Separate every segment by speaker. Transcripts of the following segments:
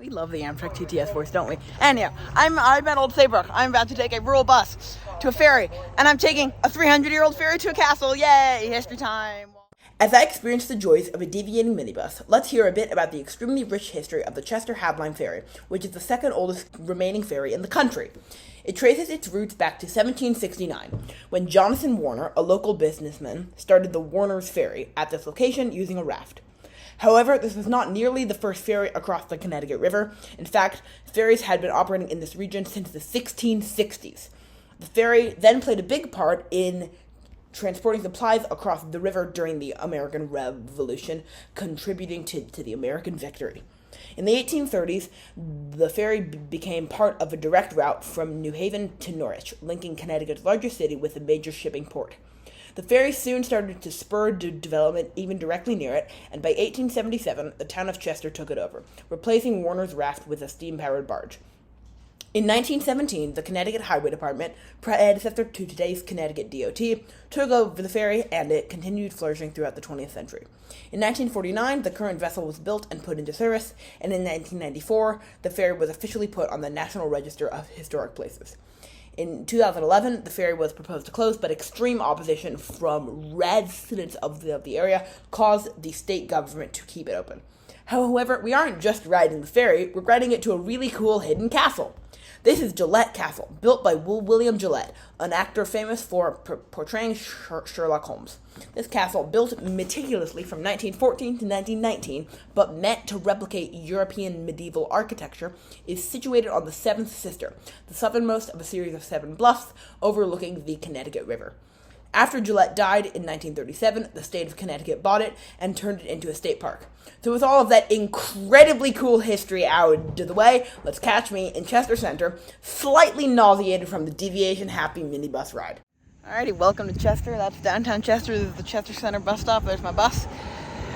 Speaker 1: We love the Amtrak TTS voice, don't we? Anyhow, I'm at Old Saybrook. I'm about to take a rural bus to a ferry, and I'm taking a 300-year-old ferry to a castle. Yay! History time! As I experience the joys of a deviating minibus, let's hear a bit about the extremely rich history of the Chester Hadlyme Ferry, which is the second oldest remaining ferry in the country. It traces its roots back to 1769, when Jonathan Warner, a local businessman, started the Warner's Ferry at this location using a raft. However, this was not nearly the first ferry across the Connecticut River. In fact, ferries had been operating in this region since the 1660s. The ferry then played a big part in transporting supplies across the river during the American Revolution, contributing to the American victory. In the 1830s, the ferry became part of a direct route from New Haven to Norwich, linking Connecticut's largest city with a major shipping port. The ferry soon started to spur development even directly near it, and by 1877, the town of Chester took it over, replacing Warner's raft with a steam-powered barge. In 1917, the Connecticut Highway Department, predecessor to today's Connecticut DOT, took over the ferry, and it continued flourishing throughout the 20th century. In 1949, the current vessel was built and put into service, and in 1994, the ferry was officially put on the National Register of Historic Places. In 2011, the ferry was proposed to close, but extreme opposition from residents of the area caused the state government to keep it open. However, we aren't just riding the ferry, we're riding it to a really cool hidden castle. This is Gillette Castle, built by William Gillette, an actor famous for portraying Sherlock Holmes. This castle, built meticulously from 1914 to 1919, but meant to replicate European medieval architecture, is situated on the Seventh Sister, the southernmost of a series of 7 bluffs overlooking the Connecticut River. After Gillette died in 1937, the state of Connecticut bought it and turned it into a state park. So with all of that incredibly cool history out of the way, let's catch me in Chester Center, slightly nauseated from the deviation-happy minibus ride. Alrighty, welcome to Chester. That's downtown Chester. This is the Chester Center bus stop. There's my bus.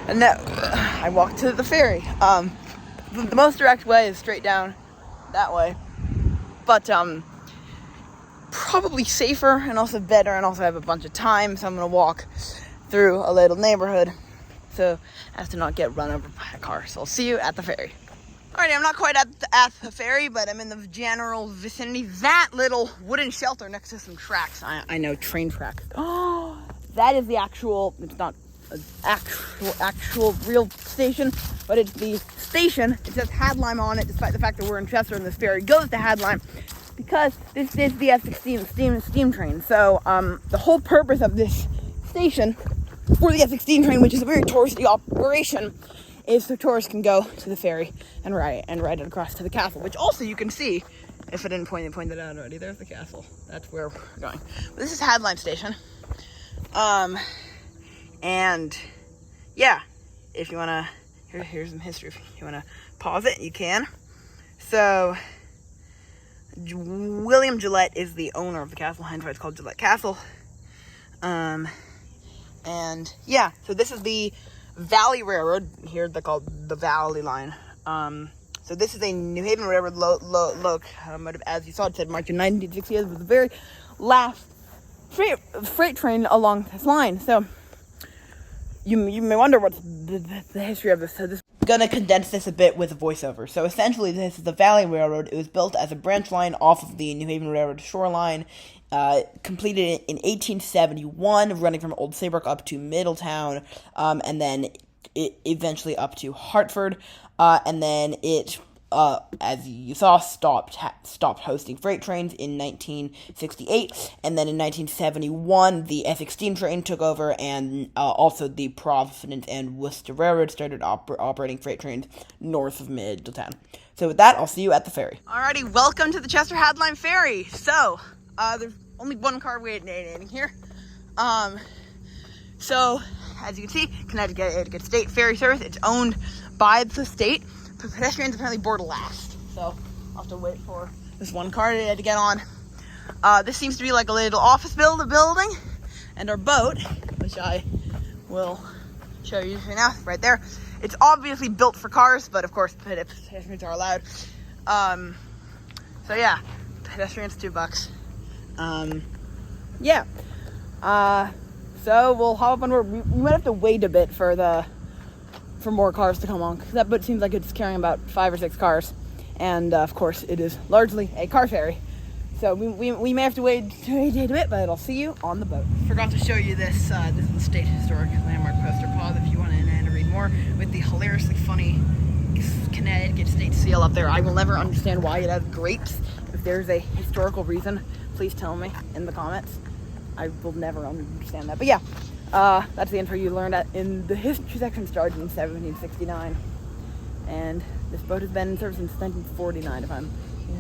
Speaker 1: And now I walk to the ferry. The most direct way is straight down that way. But, probably safer and also better, and also have a bunch of time, so I'm going to walk through a little neighborhood so as to not get run over by a car. So I'll see you at the ferry. Alrighty, I'm not quite at the ferry, but I'm in the general vicinity. That little wooden shelter next to some tracks. I know, train tracks. Oh, that is the actual, it's not an actual real station, but it's the station. It says Hadlyme on it, despite the fact that we're in Chester and this ferry goes to Hadlyme, because this is the F-16 steam train. So the whole purpose of this station for the F-16 train, which is a very touristy operation, is so tourists can go to the ferry and ride it across to the castle, which also you can see, if I didn't point it out already, there's the castle. That's where we're going. But this is Hadlyme Station. And yeah, if you want to, here's some history. If you want to pause it, you can. So William Gillette is the owner of the castle, hence why it's called Gillette Castle. And yeah, so this is the Valley Railroad. Here they're called the Valley Line. So this is a New Haven Railroad locomotive. As you saw, it said March in 1960. It was the very last freight train along this line. So you may wonder what's the history of this. So this gonna condense this a bit with a voiceover. So essentially, this is the Valley Railroad. It was built as a branch line off of the New Haven Railroad shoreline, completed in 1871, running from Old Saybrook up to Middletown, and then it eventually up to Hartford, and then it, as you saw, stopped hosting freight trains in 1968, and then in 1971, the F-16 train took over, and also the Providence and Worcester Railroad started operating freight trains north of Middletown. So with that, I'll see you at the ferry. Alrighty, welcome to the Chester Hadlyme Ferry. So, there's only one car waiting here. So, as you can see, Connecticut State Ferry Service, it's owned by the state. Pedestrians apparently board last, so I'll have to wait for this one car to get on. This seems to be like a little office building, and our boat, which I will show you now, right there. It's obviously built for cars, but of course pedestrians are allowed. So yeah, pedestrians $2. Yeah. So we'll hop up on board. We might have to wait a bit for for more cars to come on. That boat seems like it's carrying about 5 or 6 cars. And, of course, it is largely a car ferry. So we may have to wait a bit, but I'll see you on the boat. Forgot to show you this. This is the State Historic Landmark poster. Pause if you want to read more with the hilariously funny Connecticut State seal up there. I will never understand why it has grapes. If there's a historical reason, please tell me in the comments. I will never understand that. But yeah, that's the info you learned in the history section. Started in 1769. And this boat has been in service since 1949, if I'm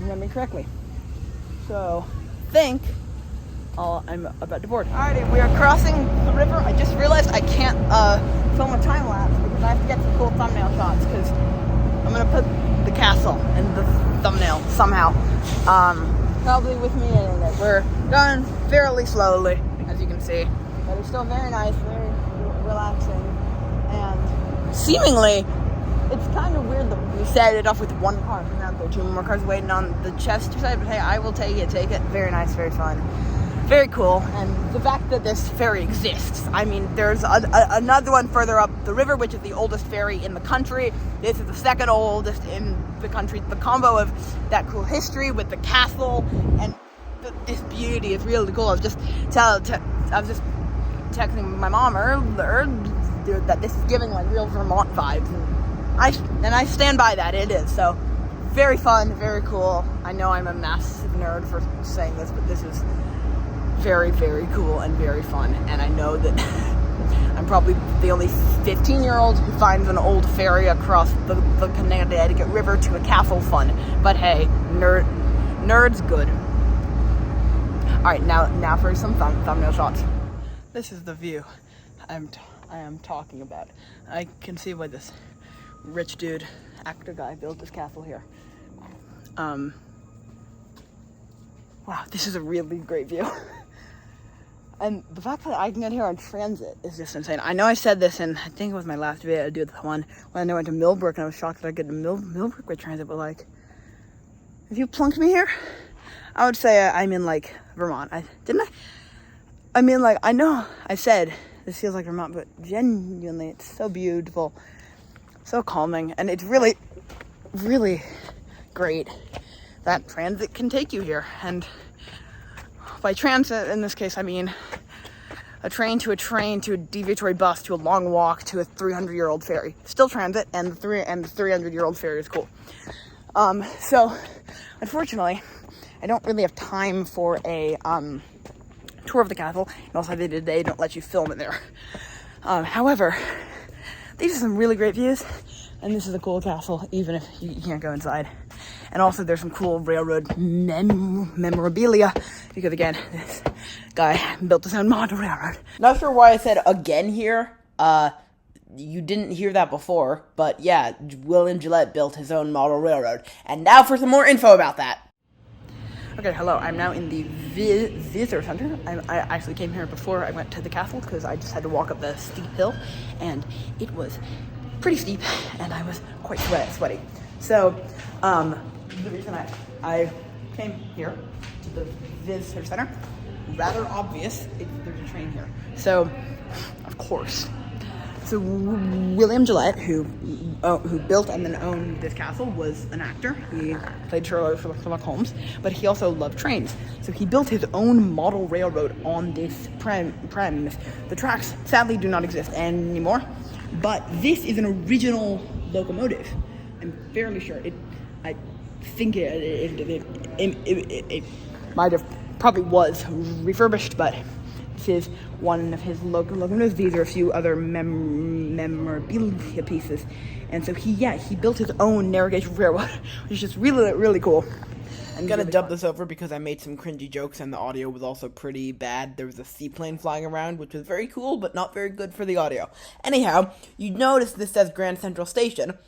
Speaker 1: remembering correctly. So, I'm about to board. Alrighty, we are crossing the river. I just realized I can't film a time lapse because I have to get some cool thumbnail shots because I'm gonna put the castle in the thumbnail somehow. Probably with me in it. We're going fairly slowly, as you can see, but it's still very nice, very relaxing, and seemingly it's kind of weird that we set it off with one car. Now there are 2 more cars waiting on the Chester side, but hey, I will take it. Very nice, very fun, very cool. And the fact that this ferry exists. I mean, there's another one further up the river, which is the oldest ferry in the country. This is the second oldest in the country. The combo of that cool history with the castle and this beauty is really cool. I was just texting my mom earlier that this is giving like real Vermont vibes. And I stand by that. It is. So, very fun, very cool. I know I'm a massive nerd for saying this, but this is very, very cool and very fun. And I know that I'm probably the only 15-year-old who finds an old ferry across the Connecticut River to a castle fun. But hey, nerd's good. Alright, now for some thumbnail shots. This is the view I am talking about. I can see why this rich dude, actor guy, built this castle here. Wow, this is a really great view. And the fact that I can get here on transit is just insane. I know I said this in, I think it was my last video, I did the one when I went to Millbrook, and I was shocked that I get to Millbrook with transit, but like, if you plunked me here, I would say I'm in like Vermont. I mean, like, I know I said this feels like Vermont, but genuinely, it's so beautiful, so calming, and it's really, really great that transit can take you here. And by transit, in this case, I mean a train to a deviatory bus to a long walk to a 300-year-old ferry. Still transit, and the 300-year-old ferry is cool. So, unfortunately, I don't really have time for a tour of the castle, and also they don't let you film it there. However, these are some really great views, and this is a cool castle, even if you can't go inside. And also there's some cool railroad memorabilia, because again, this guy built his own model railroad. Not sure why I said again here. You didn't hear that before, but yeah, William Gillette built his own model railroad. And now for some more info about that. Okay, hello, I'm now in the visitor center. I actually came here before I went to the castle because I just had to walk up the steep hill, and it was pretty steep, and I was quite sweaty. So, the reason I came here to the visitor center, rather obvious, there's a train here. So, of course. So William Gillette, who built and then owned this castle, was an actor. He played Sherlock Holmes, but he also loved trains. So he built his own model railroad on this premise. The tracks sadly do not exist anymore, but this is an original locomotive. I'm fairly sure I think it might have probably was refurbished, but this is one of his locomotives. These are a few other memorabilia pieces. And so he built his own navigation railroad, which is just really, really cool. I'm gonna dub this over because I made some cringy jokes and the audio was also pretty bad. There was a seaplane flying around, which was very cool, but not very good for the audio. Anyhow, you notice this says Grand Central Station.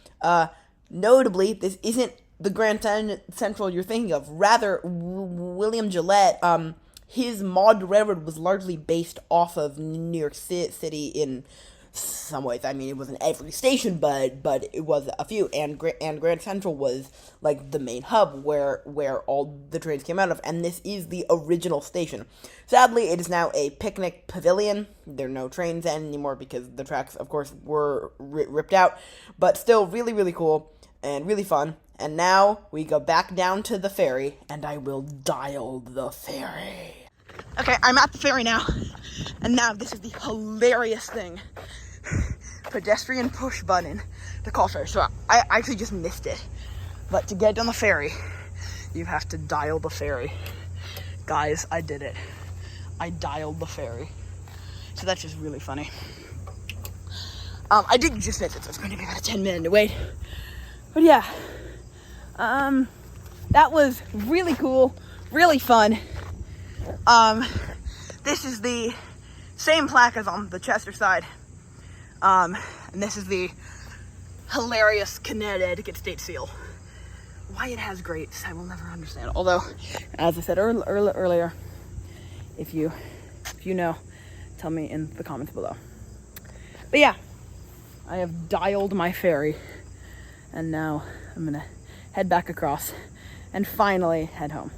Speaker 1: Notably, this isn't the Grand Central you're thinking of. Rather, William Gillette, his mod railroad was largely based off of New York City in some ways. I mean, it wasn't every station, but it was a few. And Grand Central was like the main hub where all the trains came out of. And this is the original station. Sadly, it is now a picnic pavilion. There are no trains anymore because the tracks, of course, were ripped out. But still, really, really cool and really fun. And now we go back down to the ferry, and I will dial the ferry. Okay, I'm at the ferry now, and now this is the hilarious thing. Pedestrian push button to call ferry. So I actually just missed it. But to get on the ferry, you have to dial the ferry. Guys, I did it. I dialed the ferry. So that's just really funny. I did just miss it, so it's going to be about a 10-minute wait. But yeah. That was really cool, really fun. This is the same plaque as on the Chester side. And this is the hilarious Connecticut State Seal. Why it has grapes, I will never understand. Although, as I said earlier, if you know, tell me in the comments below. But yeah, I have dialed my ferry, and now I'm gonna head back across and finally head home.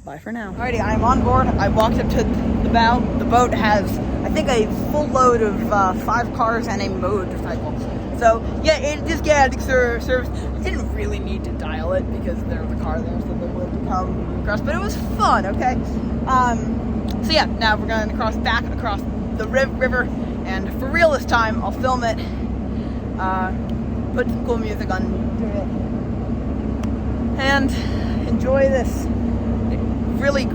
Speaker 1: Bye for now. Alrighty, I'm on board. I walked up to the bow. The boat has, I think, a full load of 5 cars and a motorcycle. So yeah, it just getting service. I didn't really need to dial it because there was a car there, so they would come across. But it was fun. Okay. So yeah, now we're going to cross back across the river, and for real this time, I'll film it. Put some cool music on it. And enjoy this really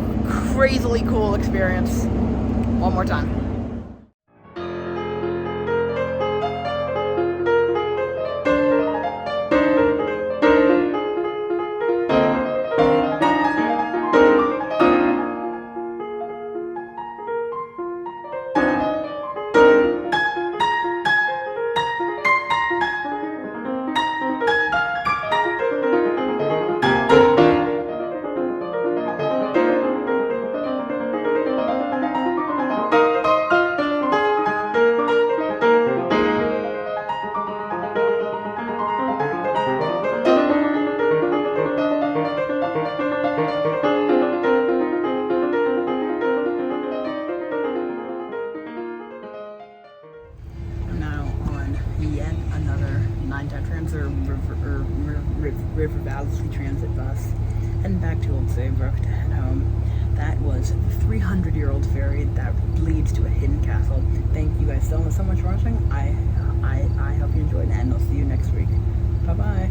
Speaker 1: crazily cool experience one more time. Yet another 9-time transfer River Valley Transit bus, heading back to Old Saybrook to head home. That was the 300-year-old ferry that leads to a hidden castle. Thank you guys so much for watching. I hope you enjoyed, and I'll see you next week. Bye bye.